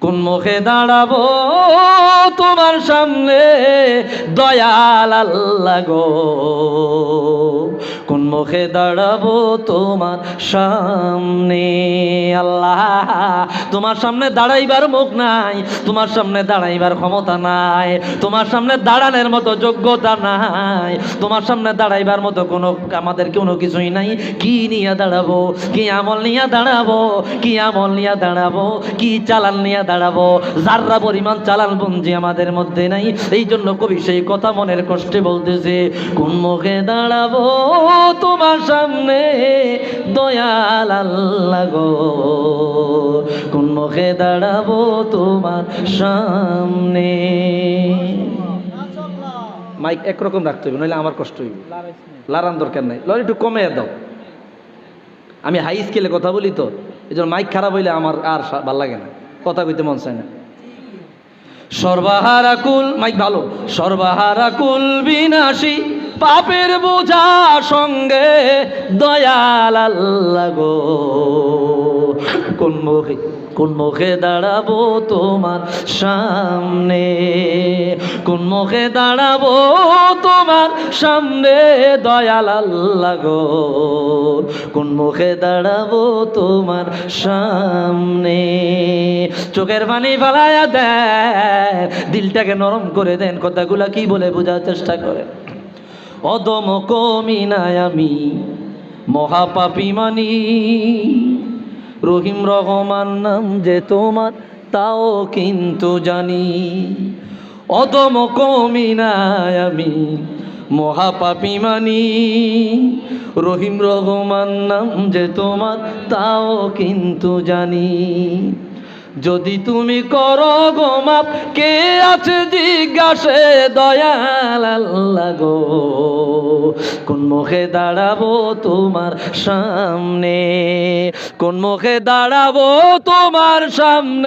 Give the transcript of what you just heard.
কোন মুখে দাঁড়াবো তোমার সামনে দয়াল আল্লাহ গো, কোন মুখে দাঁড়াবো তোমার সামনে। আল্লাহ, তোমার সামনে দাঁড়াইবার মুখ নাই, তোমার সামনে দাঁড়াইবার ক্ষমতা নাই, তোমার সামনে দাঁড়ানোর মতো যোগ্যতা নাই, তোমার সামনে দাঁড়াইবার মতো কোনো আমাদের কোনো কিছুই নাই। কি নিয়ে দাঁড়াবো, কি আমল নিয়ে দাঁড়াবো, কি আমল নিয়ে দাঁড়াবো, কি চালান নিয়ে দাঁড়াবো? যাররা পরিমাণ চালান পুঞ্জি আমাদের মধ্যে নাই। এই জন্য কবি সেই কথা মনের কষ্টে বলতেছে, কোন মুখে দাঁড়াবো তোমার সামনে দয়াল আল্লাহ গো, কোন মুখে দাঁড়াবো তোমার সামনে। মাইক একরকম রাখতে হবে, নইলে আমার কষ্ট হইবে। লারান দরকার নাই, লড় একটু কমে দাও। আমি হাই স্কেলে কথা বলি তো, এই জন্য মাইক খারাপ হইলে আমার আর ভাল লাগে না, কথা কইতে মন চায় না। সর্বহারা কুল, মাইক ভালো। সর্বহারা কুল বিনাশী পাপের বোঝা সঙ্গে দয়াল আল্লাহ গো, কোন মুখে দাঁড়াবো তোমার সামনে, কোন মুখে দাঁড়াবো তোমার সামনে দয়াল আল্লাহ গো, কোন মুখে দাঁড়াবো তোমার সামনে। চোখের পানি ফালায়া দেন, দিলটাকে নরম করে দেন, কথাগুলা কি বলে বোঝার চেষ্টা করেন। অদম কমিনায় আমি মহাপাপী মানি, রহিম রহমান নাম যে তোমার তাও কিন্তু জানি। অদম কমিনায় আমি মহাপাপী মানি, রহিম রহমান নাম যে তোমার তাও কিন্তু জানি। যদি তুমি করো গো মাপ, কে আছে জিজ্ঞাসে দয়াল আল্লাহ গো, কোন মুখে দাঁড়াবো তোমার সামনে, কোন মুখে দাঁড়াবো তোমার সামনে।